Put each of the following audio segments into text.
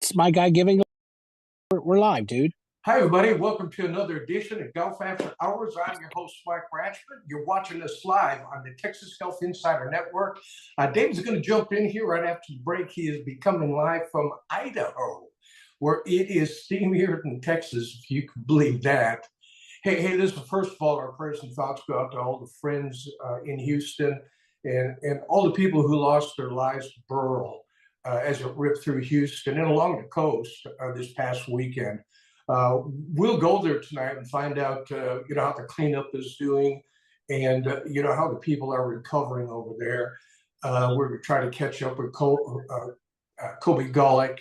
It's my guy giving. We're live, dude. Hi, everybody. Welcome to another edition of Golf After Hours. I'm your host, Mike Ratchford. You're watching us live on the Texas Golf Insider Network. Dave's going to jump in here right after the break. He is becoming live from Idaho, where it is steamier than Texas, if you can believe that. Hey, this is first of all, our prayers and thoughts go out to all the friends in Houston and all the people who lost their lives to Burl as it ripped through Houston and along the coast this past weekend. We'll go there tonight and find out, how the cleanup is doing and, how the people are recovering over there. We're going to try to catch up with Kobe Golick,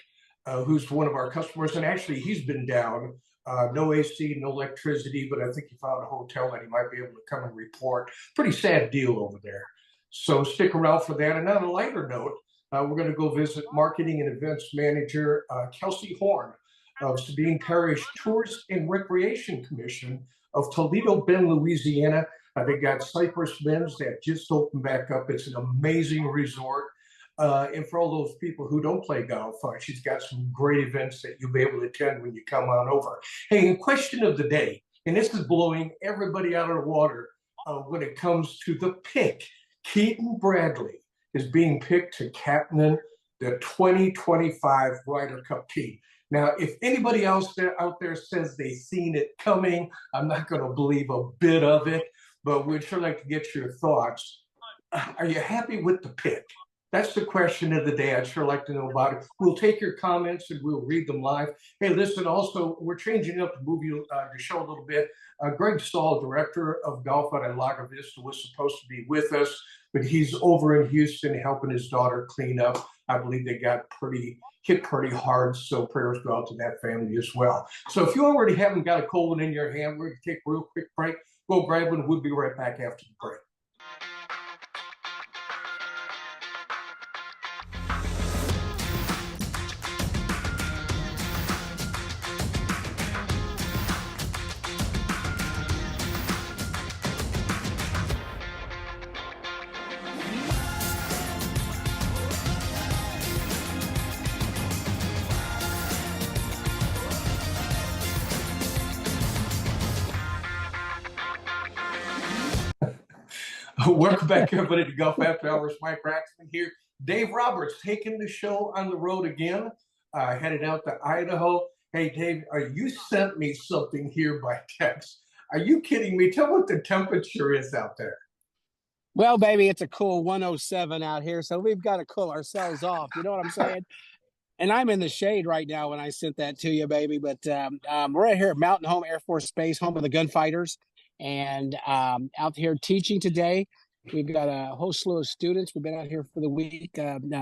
who's one of our customers. And actually, he's been down. No AC, no electricity, but I think he found a hotel that he might be able to come and report. Pretty sad deal over there. So stick around for that. And on a lighter note, we're going to go visit Marketing and Events Manager Kelsey Horn of Sabine Parish Tours and Recreation Commission of Toledo Bend, Louisiana. They got Cypress Bends that just opened back up. It's an amazing resort. And for all those people who don't play golf, she's got some great events that you'll be able to attend when you come on over. Hey, in question of the day, and this is blowing everybody out of the water when it comes to the pick. Keaton Bradley is being picked to captain the 2025 Ryder Cup team. Now, if anybody else out there says they've seen it coming, I'm not going to believe a bit of it, but we'd sure like to get your thoughts. Are you happy with the pick? That's the question of the day. I'd sure like to know about it. We'll take your comments and we'll read them live. Hey, listen, also, we're changing up the show a little bit. Greg Stahl, director of golf out at Lago Vista, was supposed to be with us, but he's over in Houston helping his daughter clean up. I believe they got hit pretty hard, so prayers go out to that family as well. So if you already haven't got a cold one in your hand, we're going to take a real quick break. Go grab one. We'll be right back after the break. Welcome back, everybody, to Golf After Hours. Mike Raxman here. Dave Roberts taking the show on the road again, headed out to Idaho. Hey, Dave, you sent me something here by text. Are you kidding me? Tell me what the temperature is out there. Well, baby, it's a cool 107 out here, so we've got to cool ourselves off. You know what I'm saying? And I'm in the shade right now when I sent that to you, baby. But we're right here at Mountain Home Air Force Base, home of the gunfighters, and out here teaching today. We've got a whole slew of students. We've been out here for the week,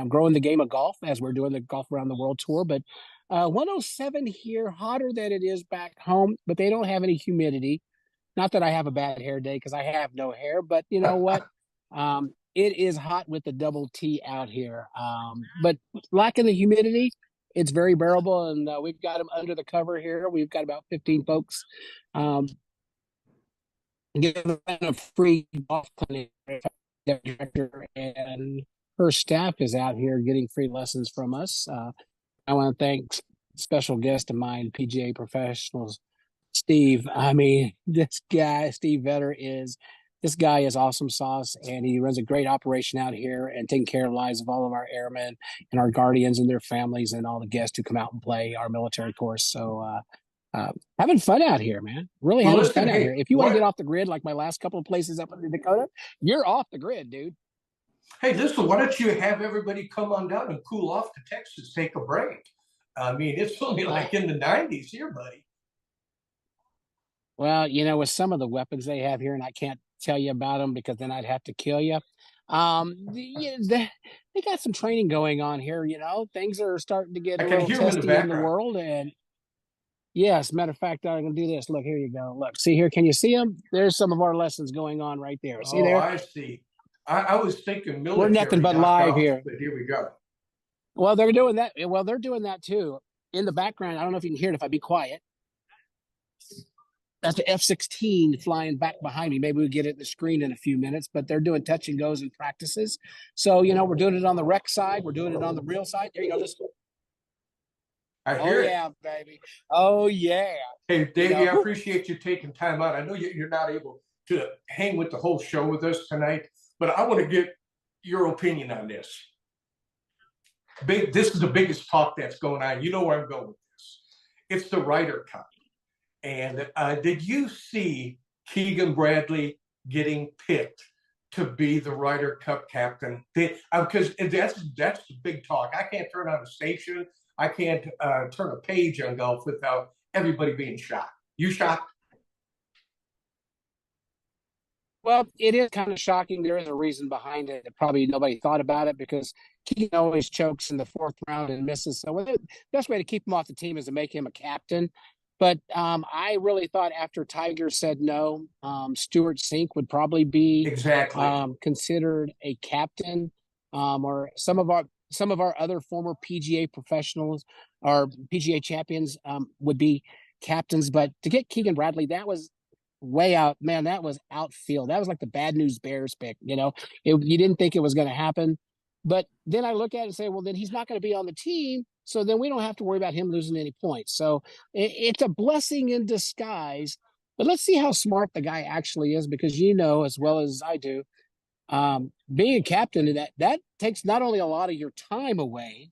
growing the game of golf as we're doing the Golf Around the World tour. But 107 here, hotter than it is back home, but they don't have any humidity. Not that I have a bad hair day because I have no hair, but you know what? It is hot with the double T out here. But lacking the humidity, it's very bearable, and we've got them under the cover here. We've got about 15 folks given a free golf clinic. Director and her staff is out here getting free lessons from us. I want to thank special guest of mine, PGA professionals, Steve. I mean, this guy, Steve Vetter, this guy is awesome sauce, and he runs a great operation out here and taking care of the lives of all of our airmen and our guardians and their families and all the guests who come out and play our military course. So having fun out here, man. Really having fun out here. If you want to get off the grid, like my last couple of places up in Dakota, you're off the grid, dude. Hey, listen, why don't you have everybody come on down and cool off to Texas, take a break? I mean, it's only like in the 90s here, buddy. Well, with some of the weapons they have here, and I can't tell you about them because then I'd have to kill you. They got some training going on here. Things are starting to get a little testy in the world. And yes, matter of fact, I'm going to do this. Look, here you go. Look, see here. Can you see them? There's some of our lessons going on right there. See there? I see. I was thinking military. We're nothing but live here. But here we go. Well, they're doing that. Well, they're doing that too. In the background, I don't know if you can hear it if I be quiet. That's the F-16 flying back behind me. Maybe we'll get it in the screen in a few minutes, but they're doing touch and goes and practices. So, we're doing it on the rec side. We're doing it on the real side. There you go. I Oh hear it. yeah, baby. Oh yeah. Hey, You Davey, know, I appreciate you taking time out. I know you're not able to hang with the whole show with us tonight, but I want to get your opinion on this. This is the biggest talk that's going on. You know where I'm going with this. It's the Ryder Cup. And did you see Keegan Bradley getting picked to be the Ryder Cup captain? Because that's the big talk. I can't turn on a station. I can't turn a page on golf without everybody being shocked. You shocked? well, it is kind of shocking. There is a reason behind it. Probably nobody thought about it because Keegan always chokes in the fourth round and misses. So the best way to keep him off the team is to make him a captain. But I really thought after Tiger said no, Stuart Sink would probably be Exactly. considered a captain, or some of our other former PGA professionals or PGA champions would be captains. But to get Keegan Bradley, that was way out, man. That was outfield. That was like the bad news Bears pick. You didn't think it was going to happen, but then I look at it and say, well, then he's not going to be on the team, so then we don't have to worry about him losing any points. So it's a blessing in disguise. But let's see how smart the guy actually is, because as well as I do, being a captain, that takes not only a lot of your time away,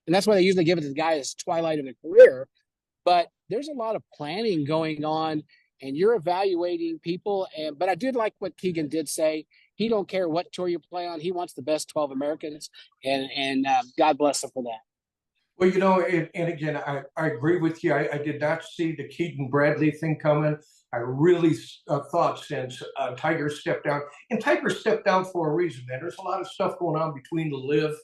and that's why they usually give it to the guy as twilight of the career, but there's a lot of planning going on, and you're evaluating people. But I did like what Keegan did say. He don't care what tour you play on. He wants the best 12 Americans, and God bless him for that. Well, and again, I agree with you. I did not see the Keaton Bradley thing coming. I really thought since Tiger stepped down, and Tiger stepped down for a reason, man. There's a lot of stuff going on between the Live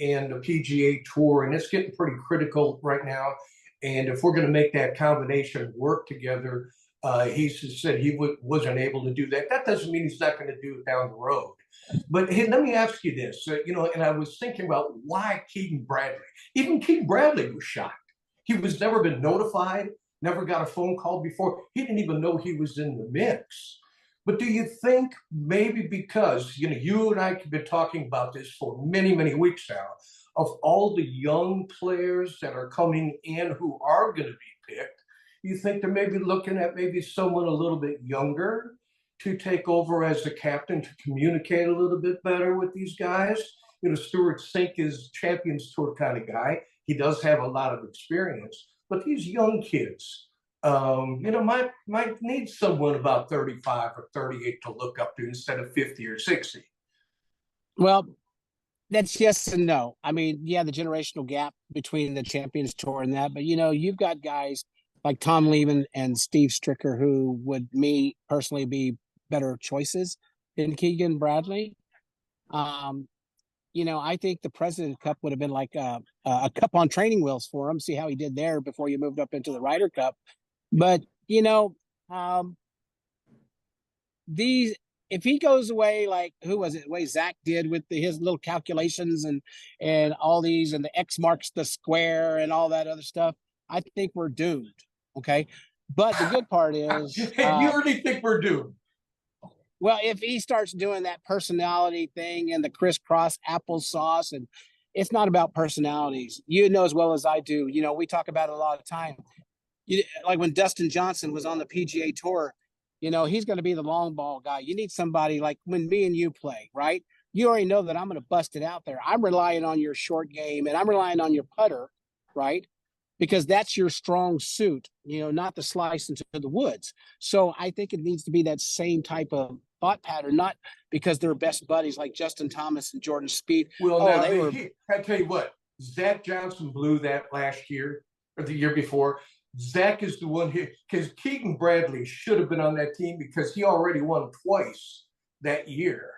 and the PGA Tour, and it's getting pretty critical right now. And if we're going to make that combination work together, he said he wasn't able to do that. That doesn't mean he's not going to do it down the road. But hey, let me ask you this, and I was thinking about why Keaton Bradley. Even Keaton Bradley was shocked. He was never been notified, never got a phone call before. He didn't even know he was in the mix. But do you think maybe because, you and I have been talking about this for many, many weeks now, of all the young players that are coming in who are going to be picked, you think they're maybe looking at maybe someone a little bit younger to take over as the captain to communicate a little bit better with these guys? Stuart Sink is Champions Tour kind of guy. He does have a lot of experience, but these young kids, might need someone about 35 or 38 to look up to instead of 50 or 60. Well, that's yes and no. I mean, yeah, the generational gap between the Champions Tour and that, but you've got guys like Tom Lehman and Steve Stricker who would me personally be better choices than Keegan Bradley. Um, I think the President Cup would have been like a cup on training wheels for him. See how he did there before you moved up into the Ryder Cup. But um, these if he goes away like who was it? The way Zach did with his little calculations and all these and the X marks the square and all that other stuff, I think we're doomed. Okay, but the good part is, You already think we're doomed? well, if he starts doing that personality thing and the crisscross applesauce, and it's not about personalities. You know as well as I do. We talk about it a lot of time. Like when Dustin Johnson was on the PGA Tour, he's going to be the long ball guy. You need somebody like when me and you play, right? You already know that I'm going to bust it out there. I'm relying on your short game and I'm relying on your putter, right? Because that's your strong suit, not the slice into the woods. So I think it needs to be that same type of thought pattern, not because they're best buddies like Justin Thomas and Jordan Spieth. Well, oh, now, they were. I tell you what, Zach Johnson blew that last year or the year before. Zach is the one here because Keegan Bradley should have been on that team because he already won twice that year.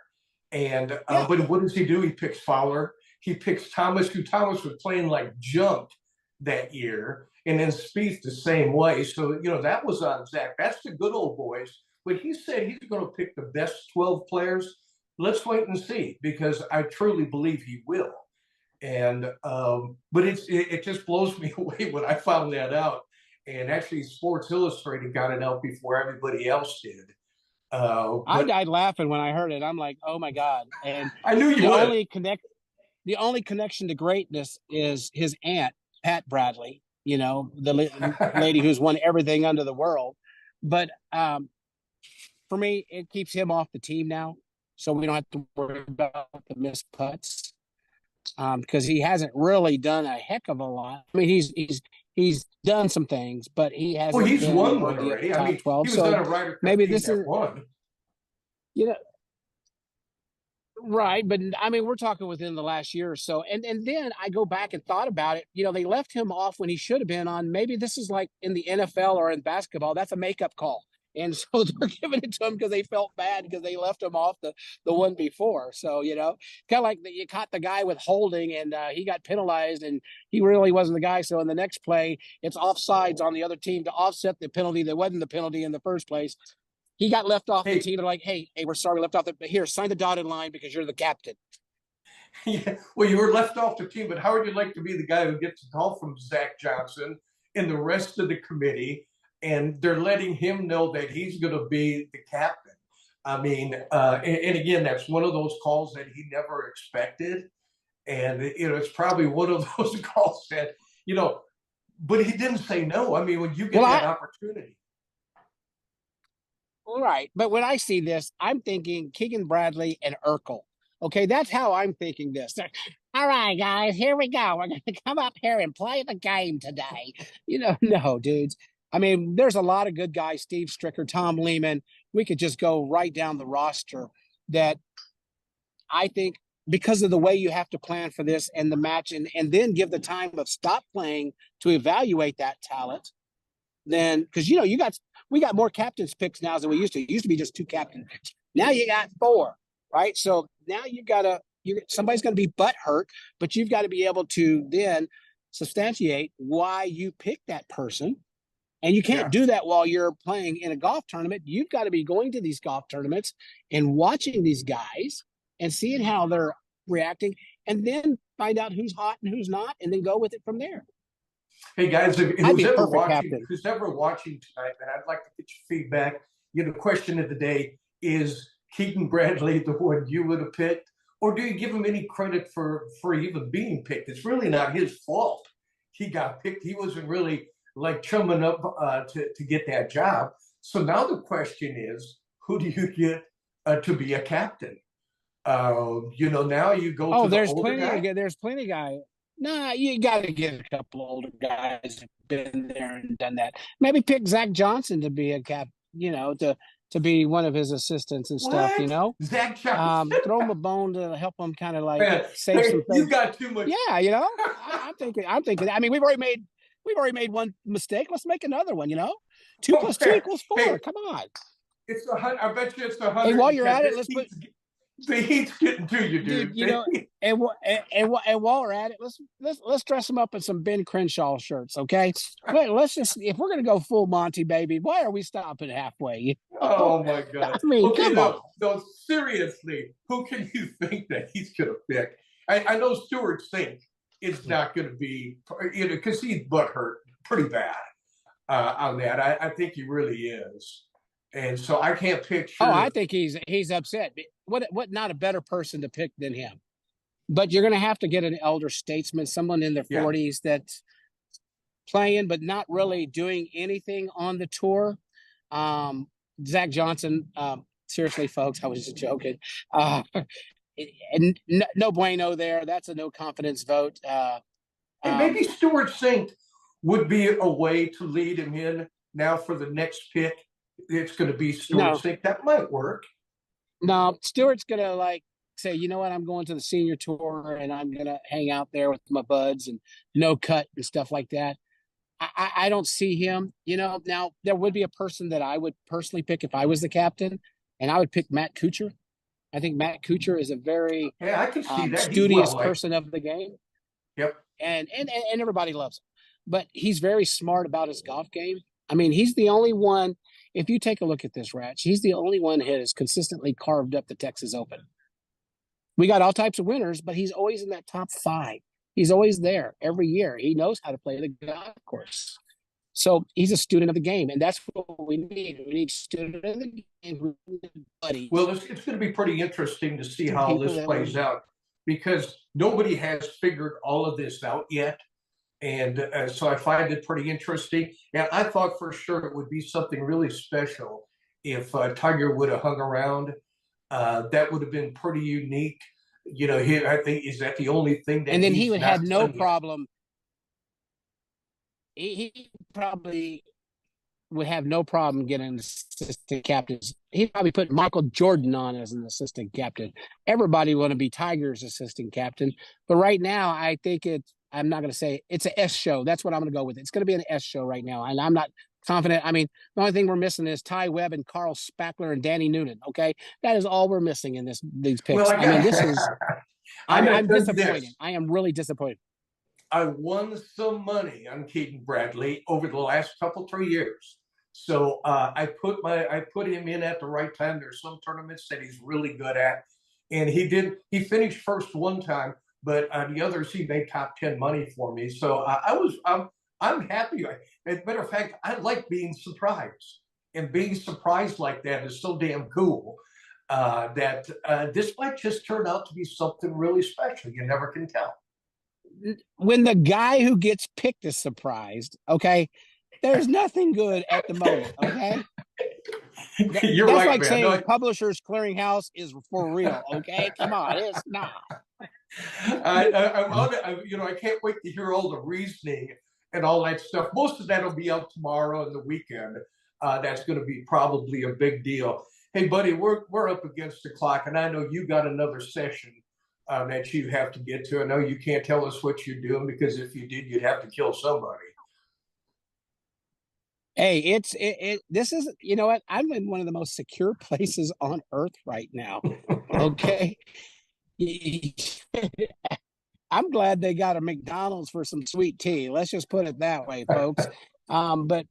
And but what does he do? He picks Fowler. He picks Thomas, who Thomas was playing like junk that year, and then Spieth the same way. So that was on Zach. That's the good old boys. But he said he's going to pick the best 12 players. Let's wait and see, because I truly believe he will. And but it just blows me away when I found that out. And actually, Sports Illustrated got it out before everybody else did. I died laughing when I heard it. I'm like, oh my God. And I knew you would. The only connection to greatness is his aunt, Pat Bradley. you know, the lady who's won everything under the world. But for me, it keeps him off the team now, so we don't have to worry about the missed putts because he hasn't really done a heck of a lot. I mean, he's done some things, but he Well, hasn't he's been won one maybe at the already. I top mean, 12. he was So on a Ryder Cup maybe team this that is, won. you know, right. But I mean, we're talking within the last year or so. And then I go back and thought about it. You know, they left him off when he should have been on. Maybe this is like in the NFL or in basketball. That's a makeup call. And so they're giving it to him because they felt bad because they left him off the one before. So, you know, kind of like you caught the guy with holding and he got penalized and he really wasn't the guy. So in the next play, it's offsides on the other team to offset the penalty that wasn't the penalty in the first place. He got left off the Hey, team. They're like, hey, we're sorry we left off the here, sign the dotted line because you're the captain. yeah, well, you were left off the team, but how would you like to be the guy who gets a call from Zach Johnson and the rest of the committee, and they're letting him know that he's going to be the captain? I mean, and again, that's one of those calls that he never expected, and you know, it's probably one of those calls that you know, but he didn't say no. I mean, when you get Well, that opportunity, right. But when I see this, I'm thinking Keegan Bradley and Urkel. Okay, that's how I'm thinking this. All right, guys, here we go. We're going to come up here and play the game today. You know, no, dudes. I mean, there's a lot of good guys, Steve Stricker, Tom Lehman. We could just go right down the roster that I think because of the way you have to plan for this and the match and then give the time of stop playing to evaluate that talent, then because you know we got more captains picks now than we used to. It used to be just two captain picks. Now you got four, right? So now you gotta somebody's gonna be butt hurt, but you've got to be able to then substantiate why you picked that person. And you can't yeah. do that while you're playing in a golf tournament. You've got to be going to these golf tournaments and watching these guys and seeing how they're reacting, and then find out who's hot and who's not, and then go with it from there. Hey guys, I'd be a perfect captain. who's ever watching tonight, and I'd like to get your feedback. You know, the question of the day is Keegan Bradley the one you would have picked, or do you give him any credit for even being picked? It's really not his fault. He got picked. He wasn't really like chumming up to get that job. So now the question is, who do you get to be a captain? You know, now you go to the older guy. There's plenty of guys. Nah, you got to get a couple of older guys who've been there and done that. Maybe pick Zach Johnson to be a cap. You know, to be one of his assistants and stuff. You What? know, Zach Johnson? throw him a bone to help him kind of like Man, save some you things. got too much. Yeah, you know, I'm thinking. I mean, we've already made one mistake. Let's make another one. You know, two plus two equals four. Hey, Come on. it's the I bet you it's the 100. Hey, while you're at it, let's put. The heat's getting to you, dude. You know, and while we're at it, let's dress them up in some Ben Crenshaw shirts, okay? Let's just if we're gonna go full Monty, baby, why are we stopping halfway? Oh my God! I mean, okay, come on. no, seriously, who can you think that he's gonna pick? I know Stuart Sink is not gonna be, you know, because he's butthurt pretty bad on that. I think he really is. And so I can't picture. Oh, I think he's upset. What not a better person to pick than him? But you're going to have to get an elder statesman, someone in their 40s that's playing but not really doing anything on the tour. Zach Johnson, seriously, folks, I was just joking. And no bueno there. That's a no confidence vote. And maybe Stuart Sink would be a way to lead him in now for the next pick. It's going to be Stuart Sink. That might work. No, Stuart's going to like say, you know what, I'm going to the senior tour and I'm going to hang out there with my buds and no cut and stuff like that. I don't see him, you know. Now, there would be a person that I would personally pick if I was the captain, and I would pick Matt Kuchar. I think Matt Kuchar is a very I can see that. studious person of the game. Yep. And everybody loves him. But he's very smart about his golf game. I mean, he's the only one. If you take a look at this, Ratch, he's the only one that has consistently carved up the Texas Open. We got all types of winners, but he's always in that top 5. He's always there every year. He knows how to play the golf course. So he's a student of the game, and that's what we need. We need student of the game. Buddies. Well, it's going to be pretty interesting to see how this plays out because nobody has figured all of this out yet. And so I find it pretty interesting. And I thought for sure it would be something really special if Tiger would have hung around. That would have been pretty unique. You know, I think is that the only thing that And then he he's would not have no done yet. problem. He probably would have no problem getting assistant captains. He'd probably put Michael Jordan on as an assistant captain. Everybody want to be Tiger's assistant captain, but right now I think I'm not going to say it's a S show. That's what I'm going to go with. It's going to be an S show right now, and I'm not confident. I mean, the only thing we're missing is Ty Webb and Carl Spackler and Danny Noonan. Okay, that is all we're missing in these picks. Well, I mean, this is I'm going to I'm tell you disappointed. this. I am really disappointed. I won some money on Keaton Bradley over the last couple 3 years. So I put him in at the right time. There's some tournaments that he's really good at, and he finished first one time, but the others he made top 10 money for me. So I'm happy. As a matter of fact, I like being surprised, and being surprised like that is so damn cool. That this might just turn out to be something really special. You never can tell. When the guy who gets picked is surprised, okay, there's nothing good at the moment, okay? You're That's right, like man. saying No, Publishers Clearinghouse is for real, okay? Come on, it's not. I can't wait to hear all the reasoning and all that stuff. Most of that will be out tomorrow and the weekend. That's going to be probably a big deal. Hey, buddy, we're up against the clock, and I know you got another session that you have to get to. I know you can't tell us what you're doing because if you did, you'd have to kill somebody. Hey, this is, you know what? I'm in one of the most secure places on earth right now. Okay. I'm glad they got a McDonald's for some sweet tea. Let's just put it that way, folks. But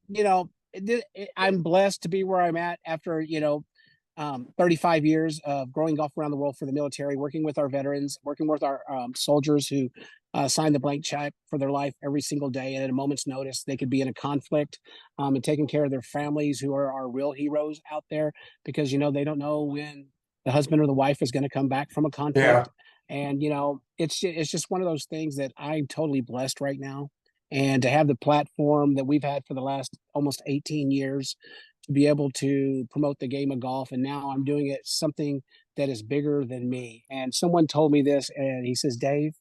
I'm blessed to be where I'm at after 35 years of growing golf around the world for the military, working with our veterans, working with our soldiers who sign the blank check for their life every single day. And at a moment's notice, they could be in a conflict and taking care of their families who are our real heroes out there because, they don't know when the husband or the wife is going to come back from a Yeah. conflict. And, it's just one of those things that I'm totally blessed right now. And to have the platform that we've had for the last almost 18 years to be able to promote the game of golf. And now I'm doing it something that is bigger than me. And someone told me this, and he says, Dave,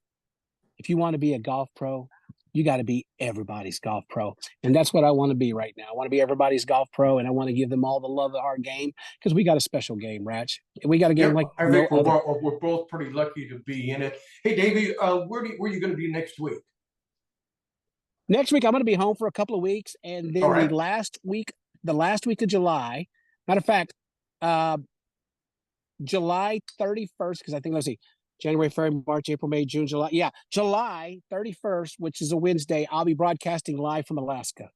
if you want to be a golf pro, you got to be everybody's golf pro. And that's what I want to be right now. I want to be everybody's golf pro, and I want to give them all the love of our game because we got a special game, Ratch. We got a game Yep, like I no think other. we're both pretty lucky to be in it. Hey, Davey, where are you going to be next week? Next week, I'm going to be home for a couple of weeks. And then All right. the last week of July, matter of fact, July 31st, because I think, let's see, January, February, March, April, May, June, July. Yeah, July 31st, which is a Wednesday, I'll be broadcasting live from Alaska,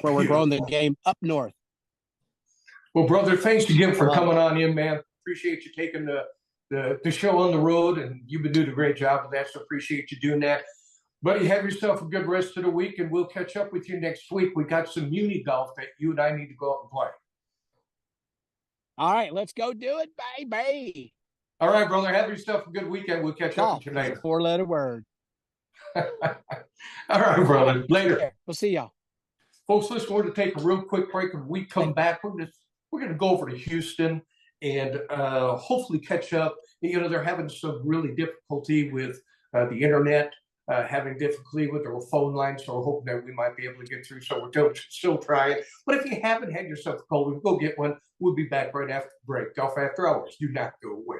where we're growing the game up north. Well, brother, thanks again for coming on in, man. Appreciate you taking the show on the road, and you've been doing a great job of that, so appreciate you doing that. Buddy, have yourself a good rest of the week, and we'll catch up with you next week. We got some muni golf that you and I need to go out and play. All right, let's go do it, baby. All right, brother. Have yourself a good weekend. We'll catch up with you later. 4-letter word. All right, brother. Later. We'll see y'all. Folks, let's go to take a real quick break. When we come back, we're going to go over to Houston and hopefully catch up. They're having some really difficulty with the internet, having difficulty with their phone lines, so we're hoping that we might be able to get through. So we're still trying. But if you haven't had yourself a cold, go get one. We'll be back right after the break. Golf After Hours. Do not go away.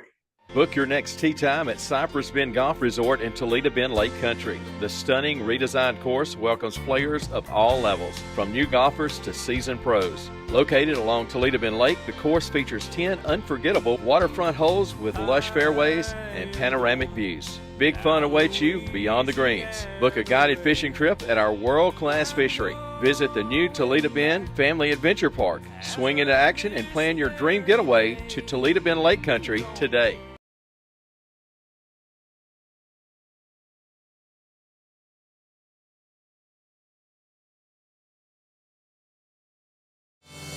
Book your next tee time at Cypress Bend Golf Resort in Toledo Bend Lake Country. The stunning redesigned course welcomes players of all levels, from new golfers to seasoned pros. Located along Toledo Bend Lake, the course features 10 unforgettable waterfront holes with lush fairways and panoramic views. Big fun awaits you beyond the greens. Book a guided fishing trip at our world-class fishery. Visit the new Toledo Bend Family Adventure Park. Swing into action and plan your dream getaway to Toledo Bend Lake Country today.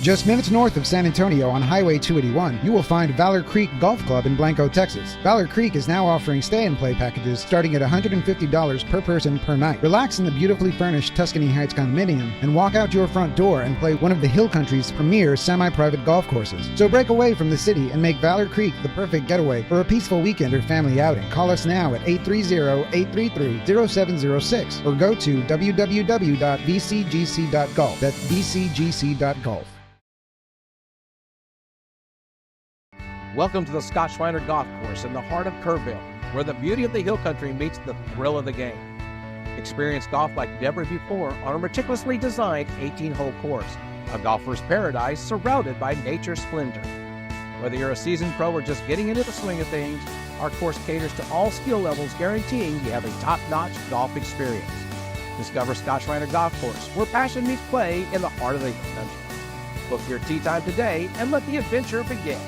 Just minutes north of San Antonio on Highway 281, you will find Valor Creek Golf Club in Blanco, Texas. Valor Creek is now offering stay-and-play packages starting at $150 per person per night. Relax in the beautifully furnished Tuscany Heights condominium and walk out your front door and play one of the Hill Country's premier semi-private golf courses. So break away from the city and make Valor Creek the perfect getaway for a peaceful weekend or family outing. Call us now at 830-833-0706 or go to www.vcgc.golf. That's vcgc.golf. Welcome to the Scott Schreiner Golf Course in the heart of Kerrville, where the beauty of the Hill Country meets the thrill of the game. Experience golf like never before on a meticulously designed 18-hole course, a golfer's paradise surrounded by nature's splendor. Whether you're a seasoned pro or just getting into the swing of things, our course caters to all skill levels, guaranteeing you have a top-notch golf experience. Discover Scott Schreiner Golf Course, where passion meets play in the heart of the Hill Country. Book your tee time today and let the adventure begin.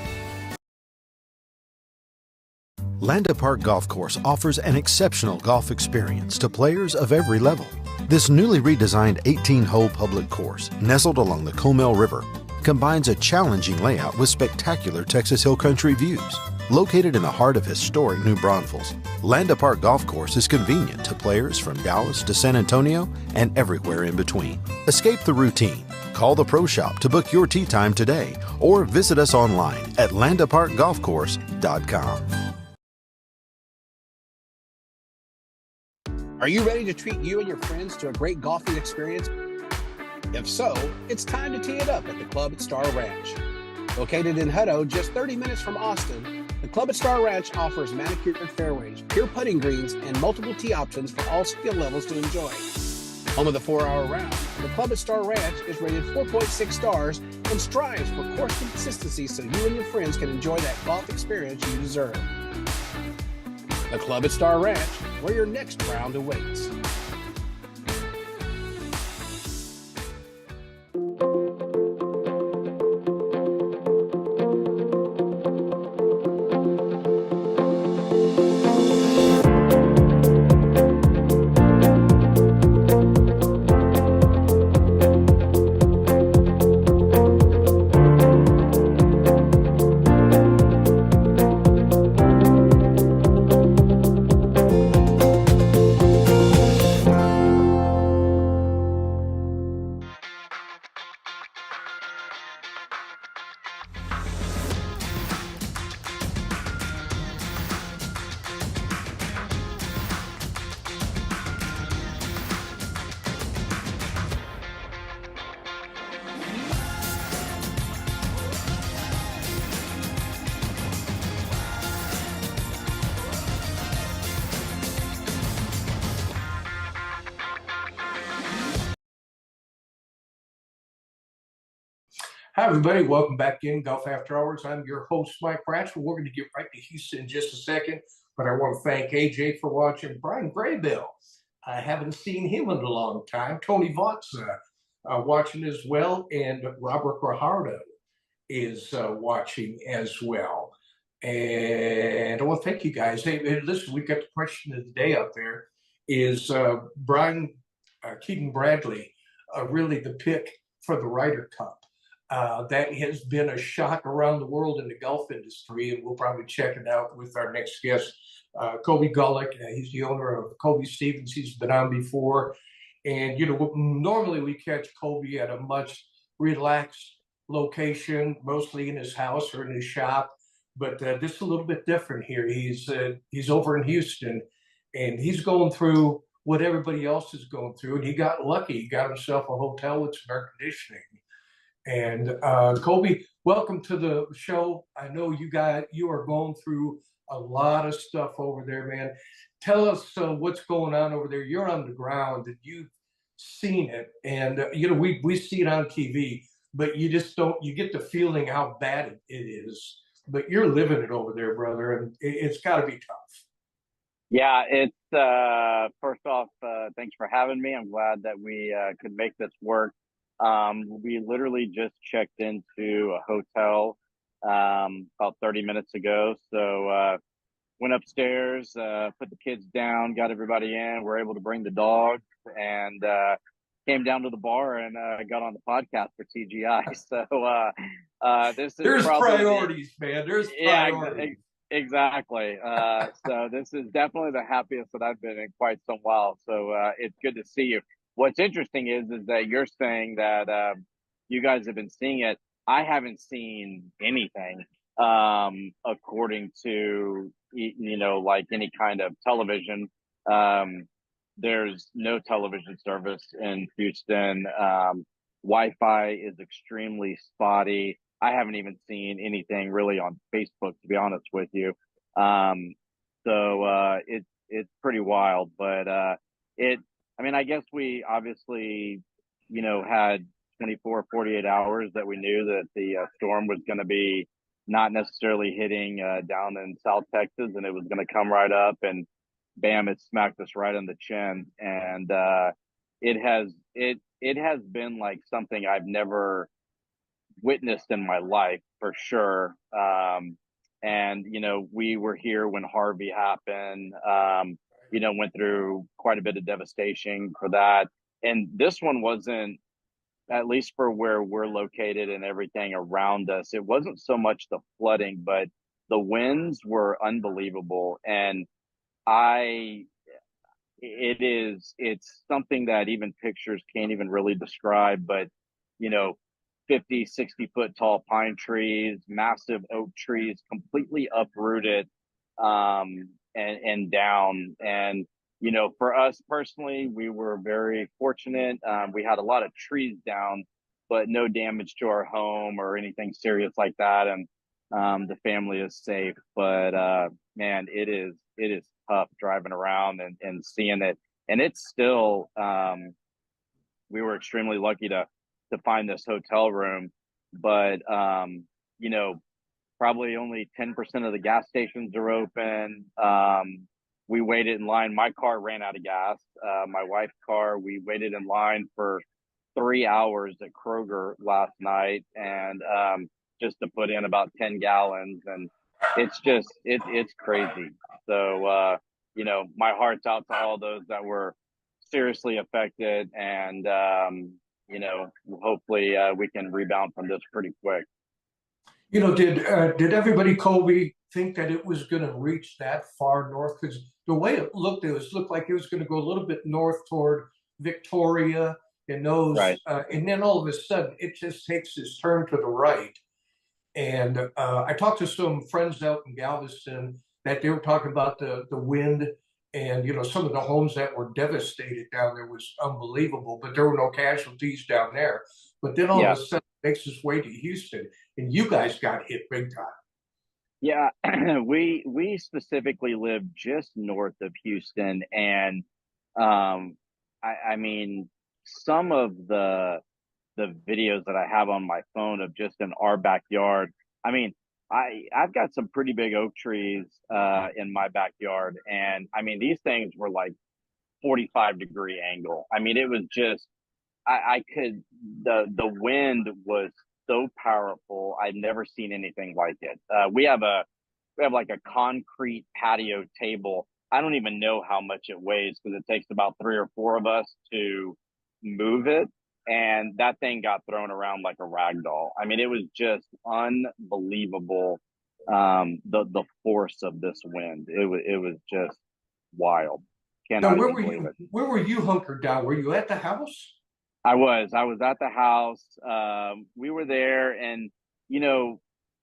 Landa Park Golf Course offers an exceptional golf experience to players of every level. This newly redesigned 18-hole public course, nestled along the Comal River, combines a challenging layout with spectacular Texas Hill Country views. Located in the heart of historic New Braunfels, Landa Park Golf Course is convenient to players from Dallas to San Antonio and everywhere in between. Escape the routine. Call the Pro Shop to book your tee time today or visit us online at landaparkgolfcourse.com. Are you ready to treat you and your friends to a great golfing experience? If so, it's time to tee it up at the Club at Star Ranch. Located in Hutto, just 30 minutes from Austin, the Club at Star Ranch offers manicured fairways, pure putting greens, and multiple tee options for all skill levels to enjoy. Home of the 4-hour round, the Club at Star Ranch is rated 4.6 stars and strives for course consistency so you and your friends can enjoy that golf experience you deserve. The Club at Star Ranch, where your next round awaits. Hi, everybody. Welcome back in Golf After Hours. I'm your host, Mike Bratchford. We're going to get right to Houston in just a second, but I want to thank AJ for watching. Brian Graybill, I haven't seen him in a long time. Tony Vaught's watching as well, and Robert Guajardo is watching as well. And I want to thank you guys. Hey, listen, we've got the question of the day up there. Is Brian Keaton Bradley really the pick for the Ryder Cup? That has been a shock around the world in the golf industry, and we'll probably check it out with our next guest, Kobe Gullick. He's the owner of Kobe Stevens. He's been on before. And, you know, normally we catch Kobe at a much relaxed location, mostly in his house or in his shop. But this is a little bit different here. He's over in Houston, and he's going through what everybody else is going through. And he got lucky. He got himself a hotel with some air conditioning. And Kobe, welcome to the show. I know you are going through a lot of stuff over there, man. Tell us what's going on over there. You're on the ground and you've seen it. And, you know, we see it on TV, but you just don't, you get the feeling how bad it is. But you're living it over there, brother, and it's got to be tough. Yeah, it's first off, thanks for having me. I'm glad that we could make this work. We literally just checked into a hotel about 30 minutes ago. So went upstairs, put the kids down, got everybody in. We're able to bring the dog, and came down to the bar and got on the podcast for TGI. So this is There's probably priorities, man. There's priorities. Exactly. So this is definitely the happiest that I've been in quite some while. So it's good to see you. What's interesting is that you're saying that you guys have been seeing it. I haven't seen anything according to like any kind of television. There's no television service in Houston. Wi-Fi is extremely spotty. I haven't even seen anything really on Facebook, to be honest with you. So it's pretty wild, but I mean, I guess we obviously, had 24, 48 hours that we knew that the storm was going to be not necessarily hitting down in South Texas, and it was going to come right up, and bam, it smacked us right on the chin. And it has been like something I've never witnessed in my life, for sure. And we were here when Harvey happened. Went through quite a bit of devastation for that, and this one wasn't, at least for where we're located and everything around us, it wasn't so much the flooding, but the winds were unbelievable. And it's something that even pictures can't even really describe, but 50, 60-foot tall pine trees, massive oak trees, completely uprooted, and down. And, for us personally, we were very fortunate. We had a lot of trees down, but no damage to our home or anything serious like that. And the family is safe. But man, it is tough driving around and seeing it. And it's still, we were extremely lucky to find this hotel room, but probably only 10% of the gas stations are open. We waited in line. My car ran out of gas. My wife's car, we waited in line for 3 hours at Kroger last night, and just to put in about 10 gallons. And it's just, it's crazy. So, my heart's out to all those that were seriously affected, and, hopefully we can rebound from this pretty quick. Did everybody, Colby, think that it was going to reach that far north? Because the way it looked like it was going to go a little bit north toward Victoria and those, right. And then all of a sudden it just takes this turn to the right. And I talked to some friends out in Galveston that they were talking about the wind, and some of the homes that were devastated down there was unbelievable, but there were no casualties down there. But then all of a sudden it makes its way to Houston, and you guys got hit big time. Yeah, we specifically live just north of Houston, and I mean, some of the videos that I have on my phone of just in our backyard. I mean, I've got some pretty big oak trees in my backyard, and I mean, these things were like 45-degree angle. I mean, it was just, the wind was so powerful. I'd never seen anything like it. We have like a concrete patio table. I don't even know how much it weighs, because it takes about 3 or 4 of us to move it. And that thing got thrown around like a rag doll. I mean, it was just unbelievable. The force of this wind. It was just wild. Cannot even believe it. Where were you hunkered down? Were you at the house? I was at the house. We were there, and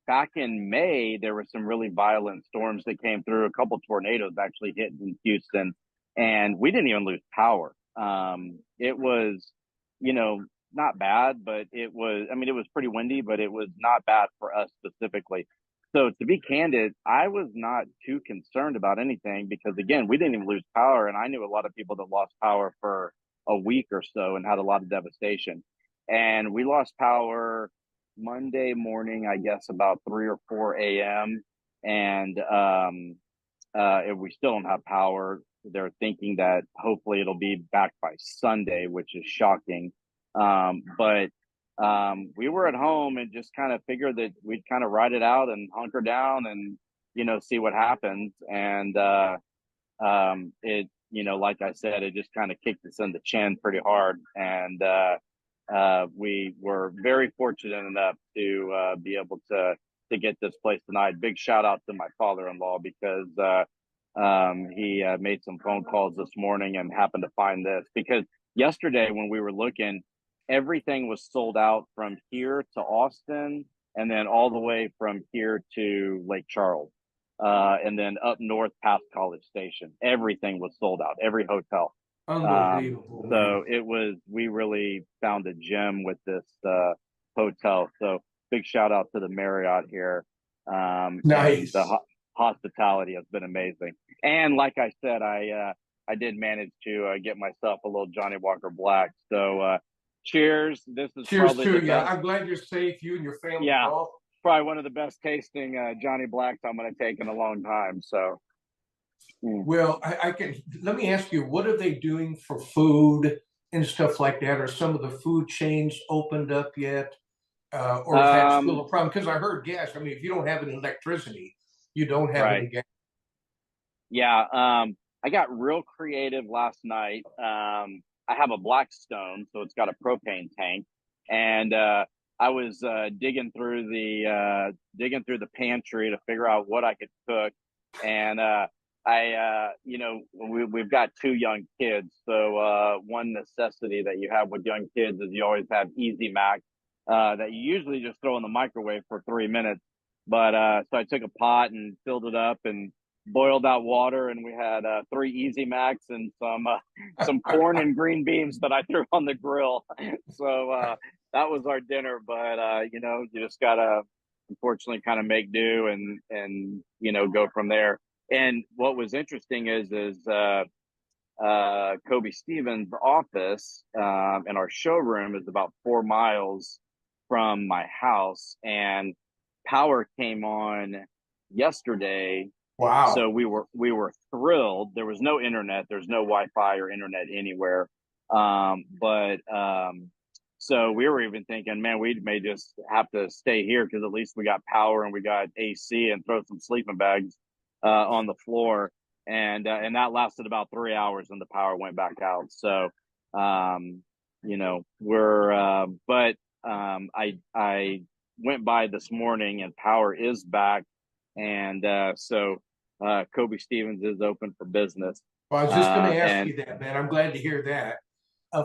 back in May, there were some really violent storms that came through. A couple tornadoes actually hit in Houston, and we didn't even lose power. It was, not bad, but it was pretty windy, but it was not bad for us specifically. So to be candid, I was not too concerned about anything, because again, we didn't even lose power. And I knew a lot of people that lost power for a week or so and had a lot of devastation. And we lost power Monday morning, I guess about 3 or 4 a.m. And if we still don't have power, they're thinking that hopefully it'll be back by Sunday, which is shocking. But we were at home and just kind of figured that we'd kind of ride it out and hunker down and, see what happens. And like I said, it just kind of kicked us in the chin pretty hard. And we were very fortunate enough to be able to get this place tonight. Big shout out to my father-in-law because he made some phone calls this morning and happened to find this, because yesterday when we were looking, everything was sold out from here to Austin and then all the way from here to Lake Charles. And then up north past College Station, everything was sold out, every hotel. Unbelievable. We really found a gem with this hotel. So big shout out to the Marriott here. Nice. The hospitality has been amazing. And like I said, I did manage to get myself a little Johnny Walker Black. So cheers. This is cheers probably to the you. best. I'm glad you're safe, you and your family. Yeah. Both. Probably one of the best tasting Johnny Blacks I'm going to take in a long time. So, well, I can. Let me ask you, what are they doing for food and stuff like that? Are some of the food chains opened up yet, or is that still a problem? Because I heard gas. I mean, if you don't have any electricity, you don't have any gas. Yeah, I got real creative last night. I have a Blackstone, so it's got a propane tank, and I was digging through the pantry to figure out what I could cook, and we've got 2 young kids, so one necessity that you have with young kids is you always have Easy Mac that you usually just throw in the microwave for 3 minutes. But so I took a pot and filled it up and boiled out water, and we had 3 Easy Macs and some corn and green beans that I threw on the grill. So that was our dinner. But you just gotta unfortunately kind of make do and go from there. And what was interesting is Kobe Stevens' office and our showroom is about 4 miles from my house, and power came on yesterday. Wow. So we were thrilled. There was no internet. There's no Wi-Fi or internet anywhere. So we were even thinking, man, we may just have to stay here because at least we got power and we got AC and throw some sleeping bags on the floor. And that lasted about 3 hours and the power went back out. So, I went by this morning and power is back. And so Kobe Stevens is open for business. Well, I was just going to ask you that, man. I'm glad to hear that.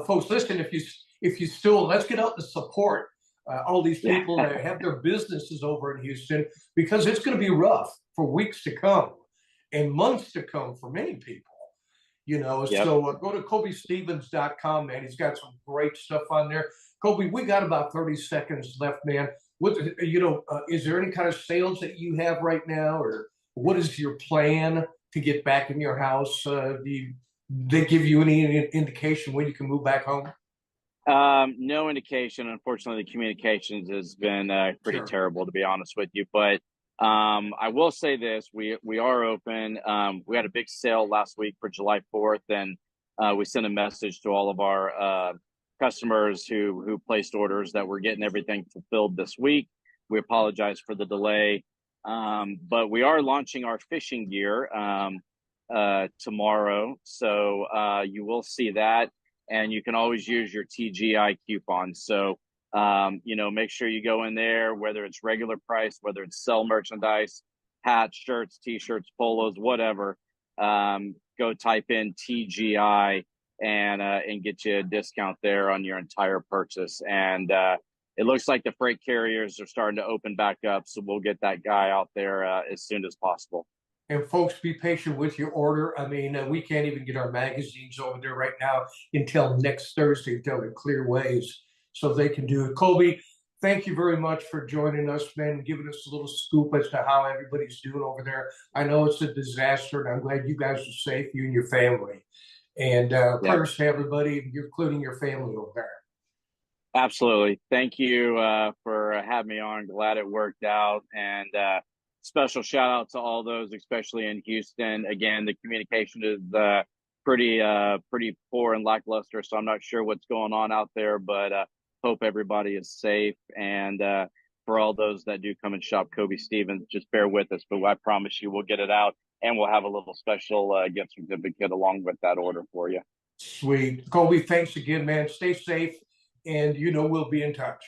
Folks, listen, if you still, let's get out to support all these people that have their businesses over in Houston, because it's going to be rough for weeks to come and months to come for many people. So go to KobeStevens.com, man. He's got some great stuff on there. Kobe, we got about 30 seconds left, man. Is there any kind of sales that you have right now, or what is your plan to get back in your house? They give you any indication when you can move back home? No indication. Unfortunately, the communications has been pretty terrible, to be honest with you. But I will say this: we are open. We had a big sale last week for July 4th, and we sent a message to all of our customers who placed orders that we're getting everything fulfilled this week. We apologize for the delay, but we are launching our fishing gear tomorrow, so you will see that, and you can always use your TGI coupon. So make sure you go in there, whether it's regular price, whether it's sell merchandise, hats, shirts, t-shirts, polos, whatever. Go type in TGI and get you a discount there on your entire purchase. And it looks like the freight carriers are starting to open back up, so we'll get that guy out there as soon as possible. And folks, be patient with your order. I mean, we can't even get our magazines over there right now until next Thursday until it clear ways, so they can do it. Kobe, thank you very much for joining us, man, and giving us a little scoop as to how everybody's doing over there. I know it's a disaster, and I'm glad you guys are safe, you and your family. And prayers to everybody, including your family over there. Absolutely. Thank you for having me on. Glad it worked out. And special shout out to all those, especially in Houston. Again, the communication is pretty poor and lackluster, so I'm not sure what's going on out there, but hope everybody is safe. And for all those that do come and shop Kobe Stevens, just bear with us, but I promise you we'll get it out. and we'll have a little special gift certificate along with that order for you. Sweet. Colby, thanks again, man. Stay safe, and we'll be in touch.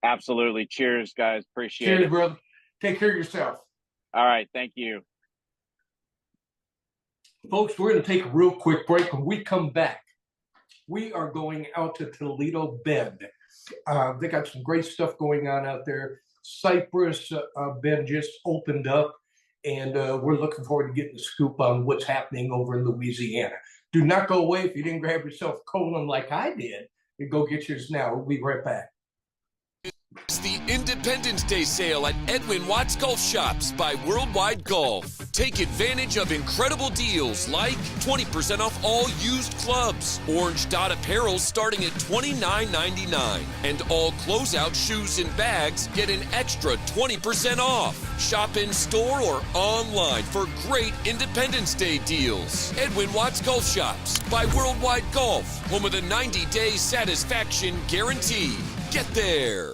Absolutely. Cheers, guys. Appreciate Cheers, it. brother. Take care of yourself. All right. Thank you. Folks, we're going to take a real quick break. When we come back, we are going out to Toledo Bend. They got some great stuff going on out there. Cypress Bend just opened up, and we're looking forward to getting the scoop on what's happening over in Louisiana. Do not go away. If you didn't grab yourself a colon like I did, you go get yours now. We'll be right back. It's the Independence Day sale at Edwin Watts Golf Shops by Worldwide Golf. Take advantage of incredible deals like 20% off all used clubs, Orange Dot apparel starting at $29.99, and all closeout shoes and bags get an extra 20% off. Shop in store or online for great Independence Day deals. Edwin Watts Golf Shops by Worldwide Golf, home of the 90-day satisfaction guarantee. Get there.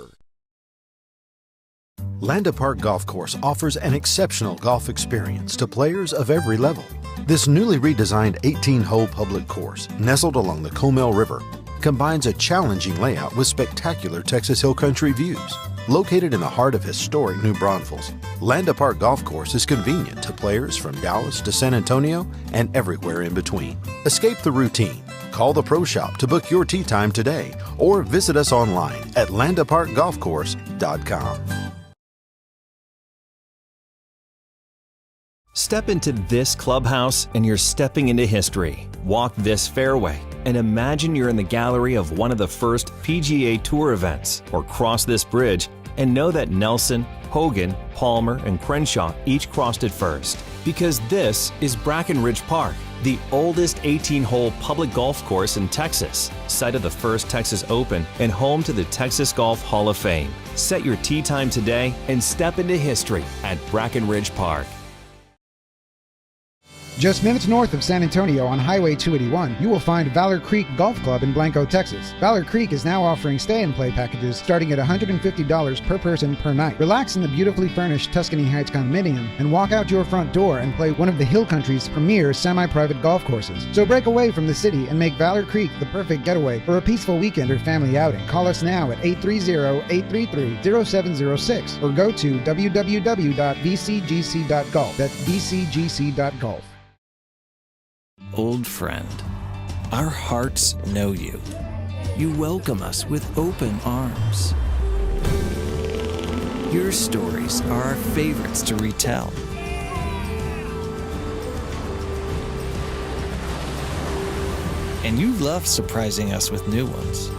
Landa Park Golf Course offers an exceptional golf experience to players of every level. This newly redesigned 18-hole public course, nestled along the Comal River, combines a challenging layout with spectacular Texas Hill Country views. Located in the heart of historic New Braunfels, Landa Park Golf Course is convenient to players from Dallas to San Antonio and everywhere in between. Escape the routine. Call the Pro Shop to book your tee time today or visit us online at landaparkgolfcourse.com. Step into this clubhouse and you're stepping into history. Walk this fairway and imagine you're in the gallery of one of the first PGA Tour events, or cross this bridge and know that Nelson, Hogan, Palmer, and Crenshaw each crossed it first. Because this is Brackenridge Park, the oldest 18-hole public golf course in Texas, site of the first Texas Open and home to the Texas Golf Hall of Fame. Set your tee time today and step into history at Brackenridge Park. Just minutes north of San Antonio on Highway 281, you will find Valor Creek Golf Club in Blanco, Texas. Valor Creek is now offering stay-and-play packages starting at $150 per person per night. Relax in the beautifully furnished Tuscany Heights condominium and walk out your front door and play one of the Hill Country's premier semi-private golf courses. So break away from the city and make Valor Creek the perfect getaway for a peaceful weekend or family outing. Call us now at 830-833-0706 or go to www.bcgc.golf. That's bcgc.golf. Old friend, our hearts know you. You welcome us with open arms. Your stories are our favorites to retell. And you love surprising us with new ones.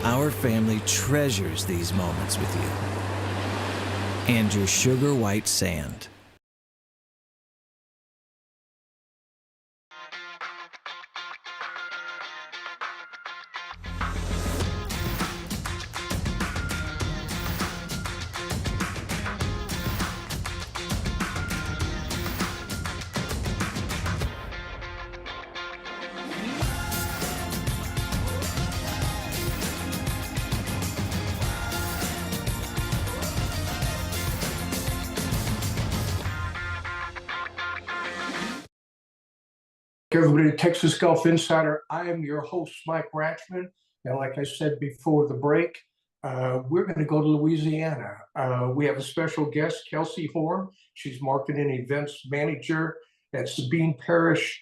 Our family treasures these moments with you and your sugar white sand. Everybody, Texas Golf Insider. I am your host, Mike Ratchman. And like I said before the break, we're going to go to Louisiana. We have a special guest, Kelsey Horn. She's marketing events manager at Sabine Parish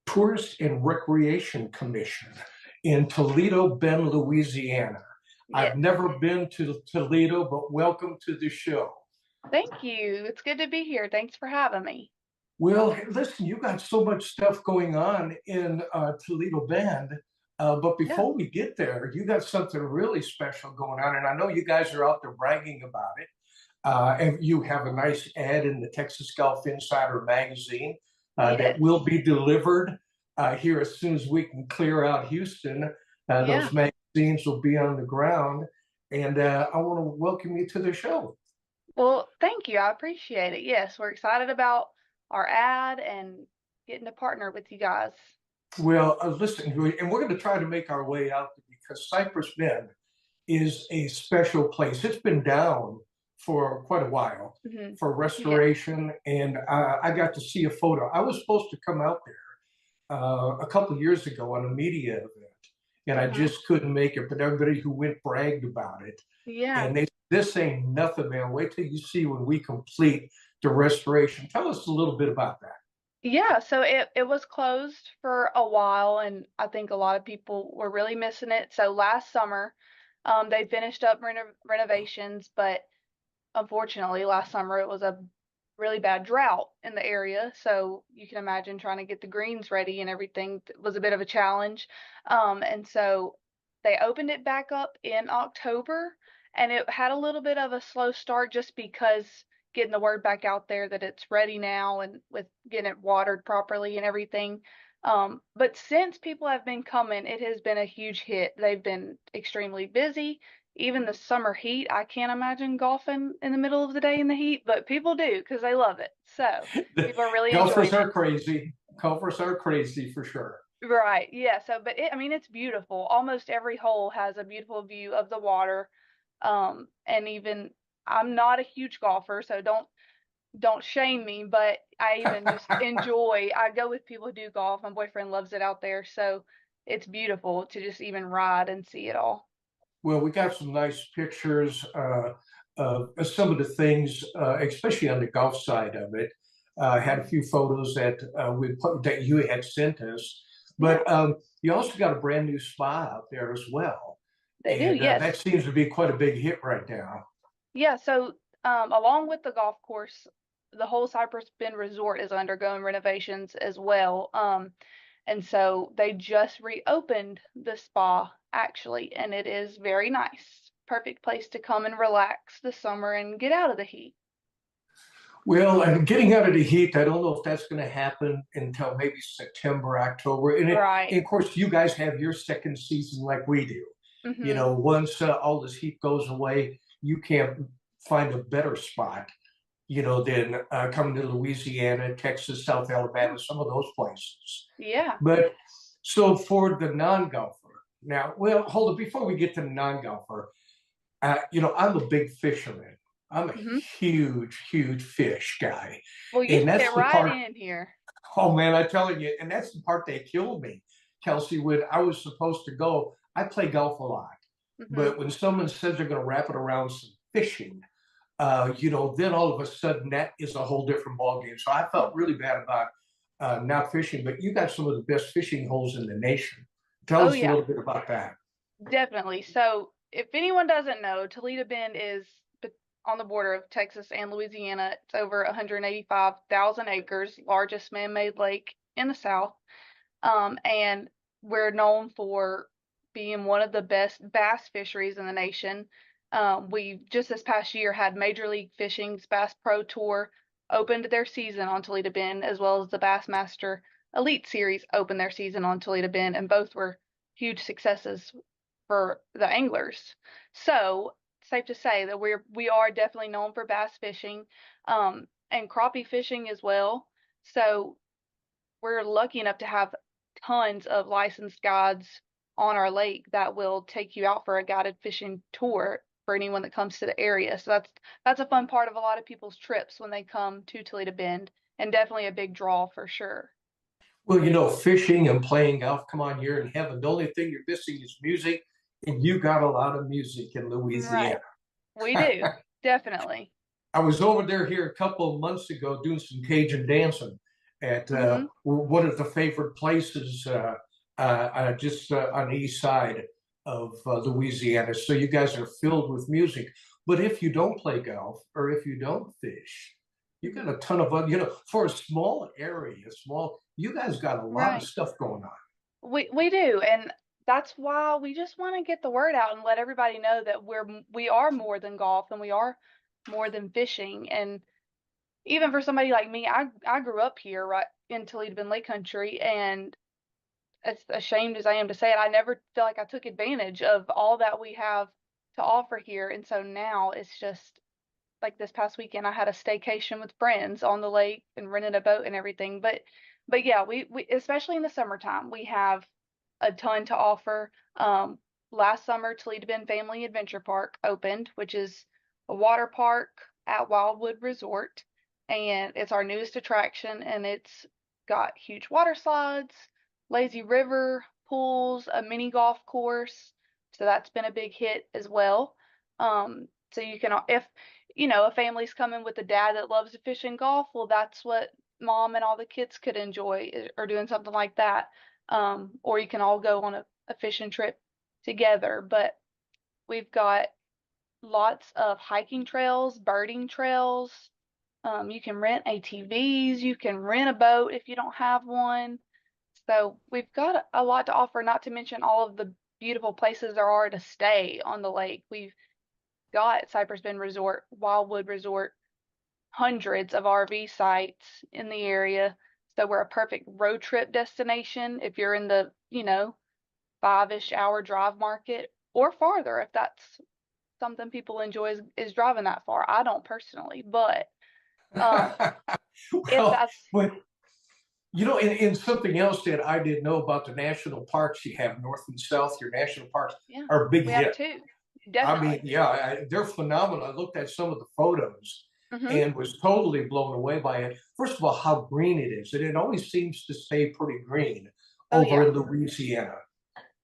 Tourist and Recreation Commission in Toledo Bend, Louisiana. Yeah. I've never been to Toledo, but welcome to the show. Thank you. It's good to be here. Thanks for having me. Well, listen, you got so much stuff going on in Toledo Bend, but before we get there, you got something really special going on, and I know you guys are out there bragging about it. And you have a nice ad in the Texas Golf Insider magazine that will be delivered here as soon as we can clear out Houston. Those magazines will be on the ground, and I want to welcome you to the show. Well, thank you. I appreciate it. Yes, we're excited about our ad and getting to partner with you guys. Well, listen, and we're going to try to make our way out because Cypress Bend is a special place. It's been down for quite a while Hmm. for restoration, and I got to see a photo. I was supposed to come out there a couple of years ago on a media event, and I Hmm. just couldn't make it. But everybody who went bragged about it, Yeah. and this ain't nothing, man. Wait till you see when we complete the restoration. Tell us a little bit about that. Yeah, so it was closed for a while, and I think a lot of people were really missing it. So last summer, they finished up renovations, but unfortunately, last summer it was a really bad drought in the area. So you can imagine trying to get the greens ready and everything was a bit of a challenge. And so they opened it back up in October, and it had a little bit of a slow start just because getting the word back out there that it's ready now and with getting it watered properly and everything. But since people have been coming, it has been a huge hit. They've been extremely busy. Even the summer heat, I can't imagine golfing in the middle of the day in the heat, but people do because they love it. So people are really Golfers enjoying it. are crazy. Golfers are crazy for sure. Right. Yeah. So, but I mean, it's beautiful. Almost every hole has a beautiful view of the water. And even I'm not a huge golfer, so don't shame me, but I even just enjoy. I go with people who do golf. My boyfriend loves it out there, so it's beautiful to just even ride and see it all. Well, we got some nice pictures of some of the things, especially on the golf side of it. Had a few photos that that you had sent us, but you also got a brand new spa out there as well, They do, and yes. that seems to be quite a big hit right now. Yeah, so along with the golf course, the whole Cypress Bend Resort is undergoing renovations as well. And so they just reopened the spa actually, and it is very nice. Perfect place to come and relax this summer and get out of the heat. Well, and getting out of the heat, I don't know if that's going to happen until maybe September, October. Right. And of course, you guys have your second season like we do. You Mm-hmm. know, once all this heat goes away, you can't find a better spot, you know, than coming to Louisiana, Texas, South Alabama, some of those places. Yeah. But so for the non-golfer, now, well, hold on, before we get to the non-golfer, you know, I'm a big fisherman. I'm a Mm-hmm. huge fish guy. Well, you And that's fit the right part, in here. oh man, I'm telling you, and that's the part that killed me, Kelsey, when I was supposed to go. I play golf a lot, Mm-hmm. but when someone says they're going to wrap it around some fishing, you know, then all of a sudden that is a whole different ballgame. So I felt really bad about not fishing, but you got some of the best fishing holes in the nation. Tell Oh us a yeah. little bit about that. Definitely. So, if anyone doesn't know, Toledo Bend is on the border of Texas and Louisiana. It's over 185,000 acres, largest man-made lake in the South. And we're known for being one of the best bass fisheries in the nation. We just this past year had Major League Fishing's Bass Pro Tour opened their season on Toledo Bend, as well as the Bassmaster Elite Series opened their season on Toledo Bend, and both were huge successes for the anglers. So safe to say that we are definitely known for bass fishing, and crappie fishing as well. So we're lucky enough to have tons of licensed guides on our lake that will take you out for a guided fishing tour for anyone that comes to the area. So that's a fun part of a lot of people's trips when they come to Toledo Bend, and definitely a big draw for sure. Well, you know, fishing and playing golf, come on, you're in heaven. The only thing you're missing is music, and you got a lot of music in Right. Louisiana. We do. Definitely. I was over there here a couple of months ago doing some Cajun dancing at Hmm. one of the favorite places just on the east side of Louisiana. So you guys are filled with music. But if you don't play golf or if you don't fish, you got a ton of you know, for a small area, you guys got a lot of Right. stuff going on. We do, and that's why we just want to get the word out and let everybody know that we are more than golf, and we are more than fishing. And even for somebody like me, I grew up here right in Toledo Bend Lake Country, and as ashamed as I am to say it, I never feel like I took advantage of all that we have to offer here. And so now it's just like this past weekend, I had a staycation with friends on the lake and rented a boat and everything. But yeah, we especially in the summertime, we have a ton to offer. Last summer, Toledo Bend Family Adventure Park opened, which is a water park at Wildwood Resort, and it's our newest attraction, and it's got huge water slides, lazy river, pools, a mini golf course. So that's been a big hit as well. So you can, if a family's coming with a dad that loves to fish and golf, well, that's what mom and all the kids could enjoy, or doing something like that. Or you can all go on a fishing trip together. But we've got lots of hiking trails, birding trails. You can rent ATVs, you can rent a boat if you don't have one. So we've got a lot to offer, not to mention all of the beautiful places there are to stay on the lake. We've got Cypress Bend Resort, Wildwood Resort, hundreds of RV sites in the area. So we're a perfect road trip destination if you're in the, 5-ish hour drive market, or farther if that's something people enjoy is driving that far. I don't personally, but if that's and something else that I didn't know about the national parks you have north and south, your national parks are a big we hit. have two. Definitely. I mean, they're phenomenal. I looked at some of the photos and was totally blown away by it. First of all, how green it is, and it always seems to stay pretty green over in Louisiana.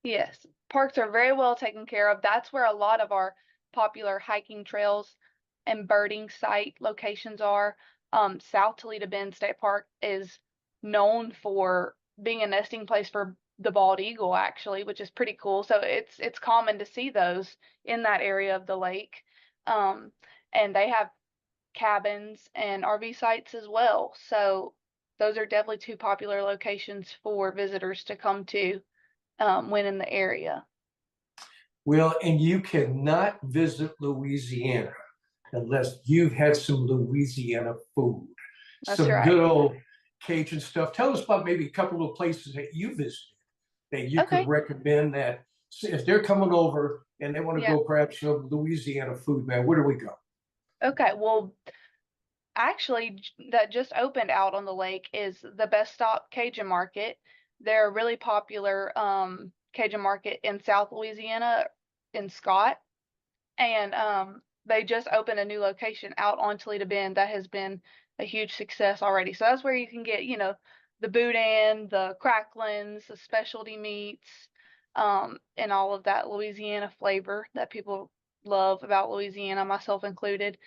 Yes, parks are very well taken care of. That's where a lot of our popular hiking trails and birding site locations are. South Toledo Bend State Park is known for being a nesting place for the bald eagle, actually, which is pretty cool. So it's common to see those in that area of the lake. And they have cabins and RV sites as well. So those are definitely two popular locations for visitors to come to when in the area. Well, and you cannot visit Louisiana unless you've had some Louisiana food. That's some right. good old Cajun stuff. Tell us about maybe a couple of places that you visited that you could recommend, that if they're coming over and they want to go grab some Louisiana food, man, where do we go? Okay, well, actually, that just opened out on the lake is the Best Stop Cajun Market. They're a really popular Cajun market in South Louisiana, in Scott, and they just opened a new location out on Toledo Bend that has been a huge success already. So that's where you can get, the boudin, the cracklins, the specialty meats, and all of that Louisiana flavor that people love about Louisiana, myself included.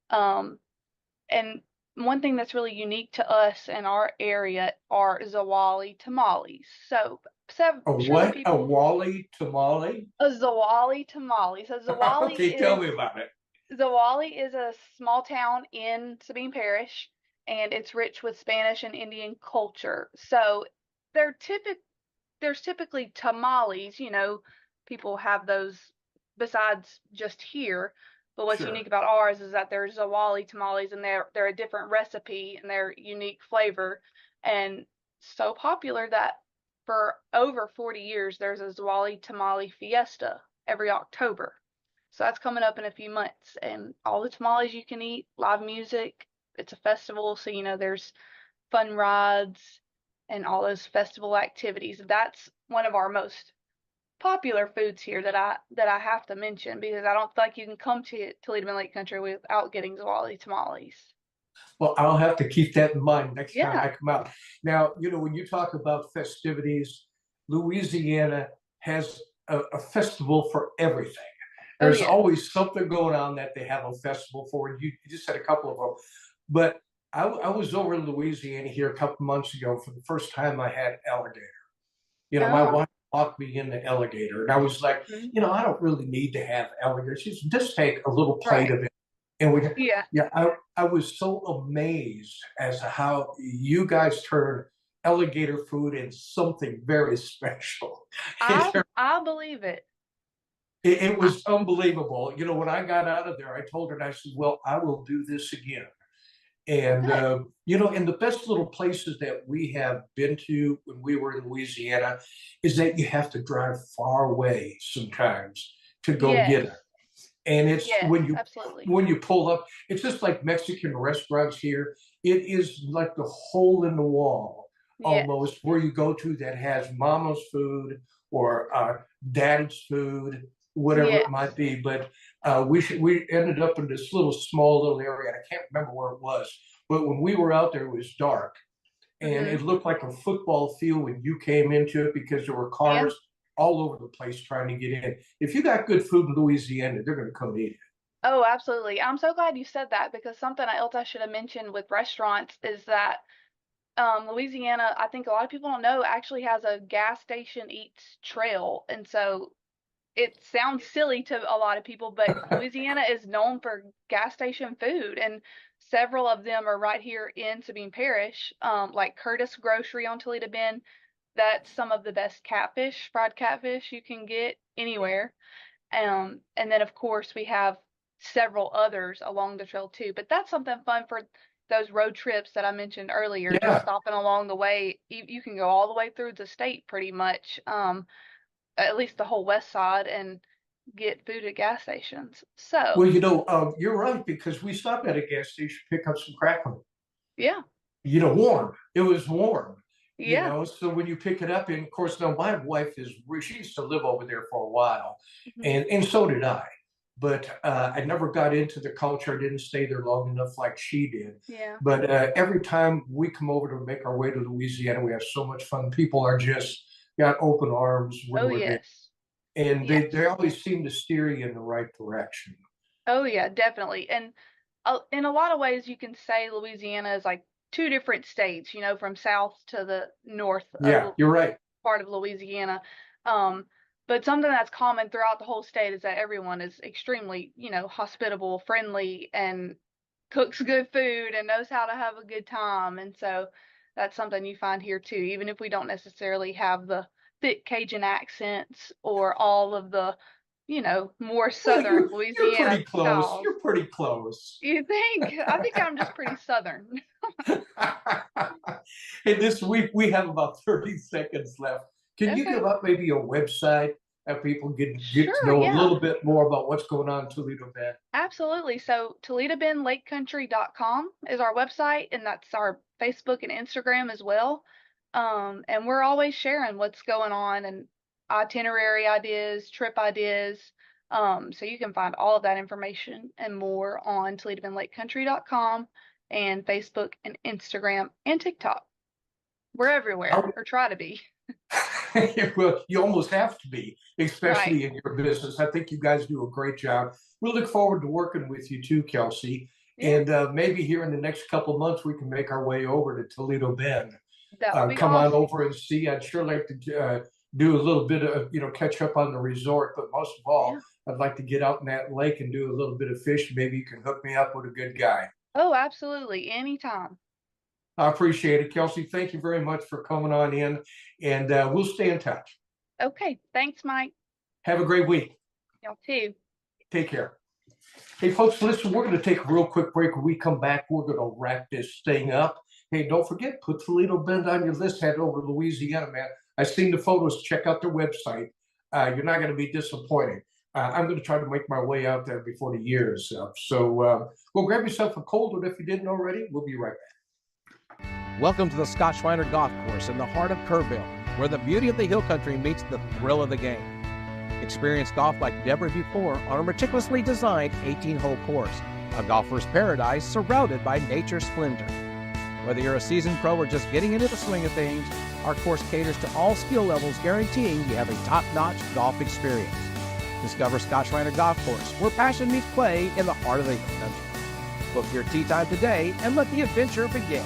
And one thing that's really unique to us in our area are Zwolle tamales. So A what? A Wally tamale? A Zwolle tamale. So Zwolle okay, tell me about it. Zwolle is a small town in Sabine Parish, and it's rich with Spanish and Indian culture. So there's typically tamales, people have those besides just here. But what's unique about ours is that there's Zwolle tamales, and they're a different recipe and they're unique flavor, and so popular that for over 40 years there's a Zwolle tamale fiesta every October. So that's coming up in a few months, and all the tamales you can eat, live music. It's a festival, so there's fun rides and all those festival activities. That's one of our most popular foods here that I have to mention, because I don't feel like you can come to Toledo Bend Lake Country without getting Zwolle tamales. Well, I'll have to keep that in mind next time I come out. Now, when you talk about festivities, Louisiana has a festival for everything. There's always something going on that they have a festival for, and you just had a couple of them. But I was over in Louisiana here a couple months ago. For the first time, I had alligator. My wife walked me in the alligator, and I was like, I don't really need to have alligator. She said, just take a little plate of it. And I was so amazed as to how you guys turn alligator food into something very special. I believe it. It was unbelievable. When I got out of there, I told her, and I said, well, I will do this again. And, and the best little places that we have been to when we were in Louisiana is that you have to drive far away sometimes to go get it. And it's when you pull up, it's just like Mexican restaurants here. It is like the hole in the wall almost where you go to that has mama's food or dad's food. whatever Yes. it might be. But we ended up in this small little area, and I can't remember where it was. But when we were out there, it was dark, and Mhm. it looked like a football field when you came into it because there were cars all over the place trying to get in. If you got good food in Louisiana, they're going to come eat it. Oh, absolutely. I'm so glad you said that, because something else I should have mentioned with restaurants is that Louisiana, I think a lot of people don't know, actually has a gas station eats trail. And so it sounds silly to a lot of people, but Louisiana is known for gas station food, and several of them are right here in Sabine Parish, like Curtis Grocery on Toledo Bend. That's some of the best catfish, fried catfish you can get anywhere. And then of course we have several others along the trail too. But that's something fun for those road trips that I mentioned earlier, Yeah. just stopping along the way. You can go all the way through the state pretty much, at least the whole west side, and get food at gas stations. So Well, you're right, because we stopped at a gas station, pick up some cracker. yeah, Warm. It was warm. yeah. So when you pick it up, and of course, now my wife she used to live over there for a while, Mhm. and so did I. But I never got into the culture. I didn't stay there long enough like she did. Yeah. But every time we come over to make our way to Louisiana, we have so much fun. People are just got open arms when Oh we're there, yes. and Yes. they always seem to steer you in the right direction. Oh yeah, definitely. And in a lot of ways, you can say Louisiana is like two different states, from south to the north Yeah, of you're right. part of Louisiana. But something that's common throughout the whole state is that everyone is extremely, hospitable, friendly, and cooks good food and knows how to have a good time. And so that's something you find here too, even if we don't necessarily have the thick Cajun accents or all of the, more Well, southern you're Louisiana pretty close. styles. You're pretty close. You think? I think I'm just pretty southern. Hey, this week we have about 30 seconds left. Can you Okay. give up maybe a website that people get to Sure, know a yeah. little bit more about what's going on in Toledo Bend? Absolutely. So ToledoBendLakeCountry.com is our website, and that's our Facebook and Instagram as well. And we're always sharing what's going on and itinerary ideas, trip ideas. So you can find all of that information and more on ToledoBendLakeCountry.com and Facebook and Instagram and TikTok. We're everywhere, Oh. or try to be. Well, you almost have to be, especially Right. in your business. I think you guys do a great job. We look forward to working with you too, Kelsey. Yeah. And maybe here in the next couple of months, we can make our way over to Toledo Bend. That would be Come on awesome. over and see. I'd sure like to do a little bit of, catch up on the resort. But most of all, I'd like to get out in that lake and do a little bit of fishing. Maybe you can hook me up with a good guy. Oh, absolutely. Anytime. I appreciate it, Kelsey. Thank you very much for coming on in, and we'll stay in touch. Okay. Thanks, Mike. Have a great week. Y'all too. Take care. Hey, folks, listen, we're going to take a real quick break. When we come back, we're going to wrap this thing up. Hey, don't forget, put Toledo Bend on your list. Head over to Louisiana, man. I've seen the photos. Check out their website. You're not going to be disappointed. I'm going to try to make my way out there before the year is up. So go grab yourself a cold one if you didn't already. We'll be right back. Welcome to the Scott Schweiner Golf Course in the heart of Kerrville, where the beauty of the hill country meets the thrill of the game. Experience golf like never before on a meticulously designed 18-hole course, a golfer's paradise surrounded by nature's splendor. Whether you're a seasoned pro or just getting into the swing of things, our course caters to all skill levels, guaranteeing you have a top-notch golf experience. Discover Scott Schweiner Golf Course, where passion meets play in the heart of the hill country. Book your tee time today and let the adventure begin.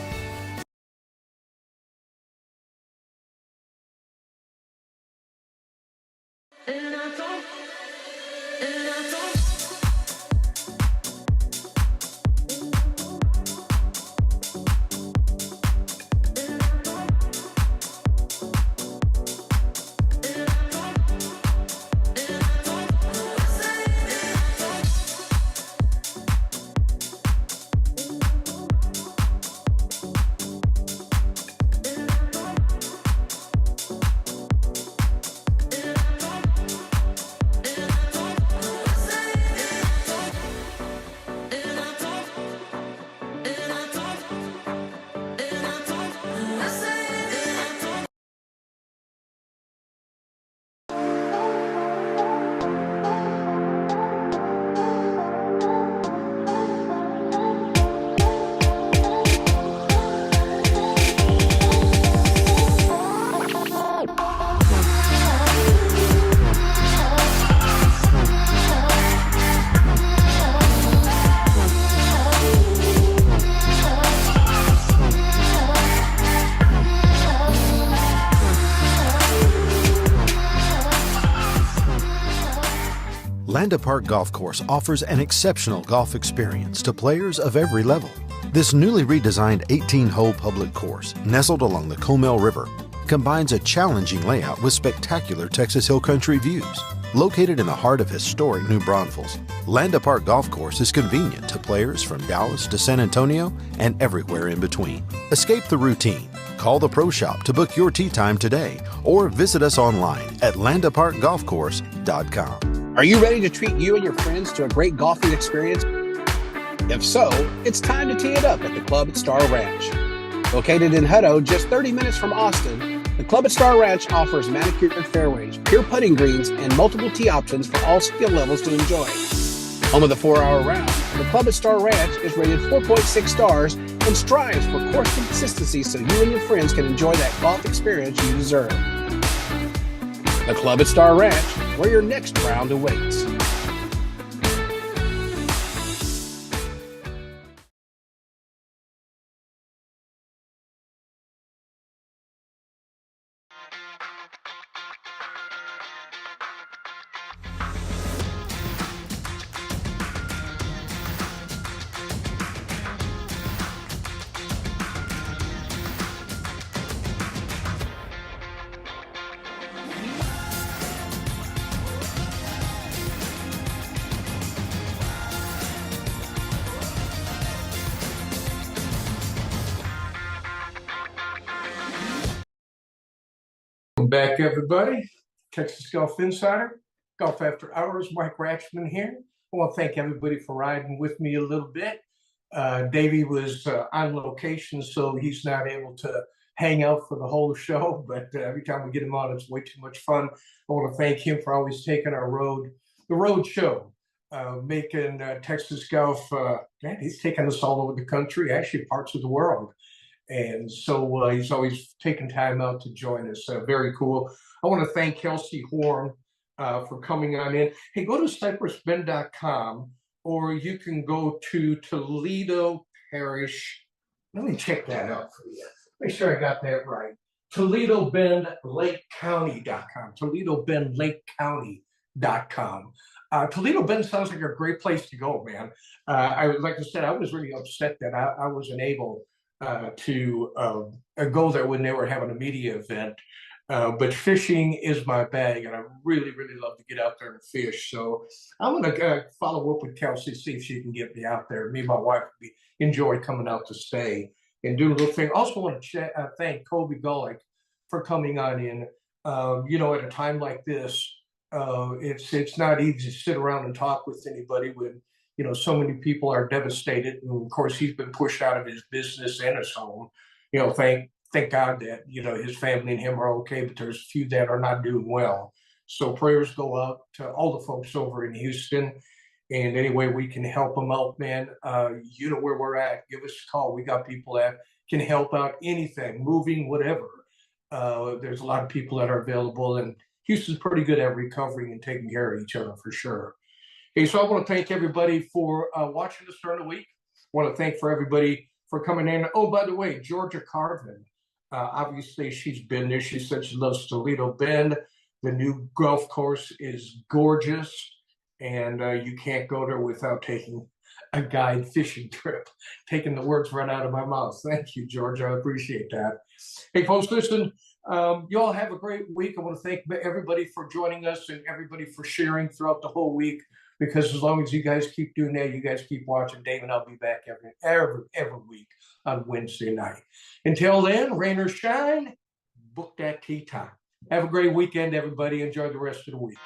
Landa Park Golf Course offers an exceptional golf experience to players of every level. This newly redesigned 18-hole public course, nestled along the Comal River, combines a challenging layout with spectacular Texas Hill Country views. Located in the heart of historic New Braunfels, Landa Park Golf Course is convenient to players from Dallas to San Antonio and everywhere in between. Escape the routine. Call the Pro Shop to book your tee time today or visit us online at landaparkgolfcourse.com. Are you ready to treat you and your friends to a great golfing experience? If so, it's time to tee it up at the Club at Star Ranch. Located in Hutto, just 30 minutes from Austin, the Club at Star Ranch offers manicured fairways, pure putting greens, and multiple tee options for all skill levels to enjoy. Home of the 4-hour round, the Club at Star Ranch is rated 4.6 stars and strives for course consistency so you and your friends can enjoy that golf experience you deserve. The Club at Star Ranch, where your next round awaits. Welcome back, everybody. Texas Golf Insider, Golf After Hours, Mike Ratchman here. I want to thank everybody for riding with me a little bit. Davey was on location, so he's not able to hang out for the whole show, but every time we get him on, it's way too much fun. I want to thank him for always taking the road show, making Texas golf, man, he's taking us all over the country, actually parts of the world. And so he's always taking time out to join us. Very cool. I want to thank Kelsey Horn for coming on in. Hey, go to cypressbend.com, or you can go to Toledo Parish. Let me check that out for you. Make sure I got that right. ToledoBendLakeCounty.com. ToledoBendLakeCounty.com. Toledo Bend sounds like a great place to go, man. Like I said, I was really upset that I wasn't able to go there when they were having a media event. But fishing is my bag, and I really, really love to get out there and fish. So I'm going to follow up with Kelsey, see if she can get me out there. Me and my wife enjoy coming out to stay and do a little thing. Also want to thank Kobe Gullick for coming on in. You know, at a time like this, it's not easy to sit around and talk with anybody when, you know, so many people are devastated. And of course, he's been pushed out of his business and his home. You know, thank God that, you know, his family and him are okay, but there's a few that are not doing well. So prayers go out to all the folks over in Houston, and any way we can help them out, man. You know where we're at. Give us a call. We got people that can help out anything, moving, whatever. There's a lot of people that are available, and Houston's pretty good at recovering and taking care of each other for sure. Hey, so I want to thank everybody for watching us during the week. I want to thank for everybody for coming in. Oh, by the way, Georgia Carvin, obviously she's been there. She said she loves Toledo Bend. The new golf course is gorgeous, and you can't go there without taking a guide fishing trip. Taking the words right out of my mouth. Thank you, Georgia. I appreciate that. Hey, folks, listen, you all have a great week. I want to thank everybody for joining us and everybody for sharing throughout the whole week. Because as long as you guys keep doing that, you guys keep watching. Dave and I'll be back every week on Wednesday night. Until then, rain or shine, book that tee time. Have a great weekend, everybody. Enjoy the rest of the week.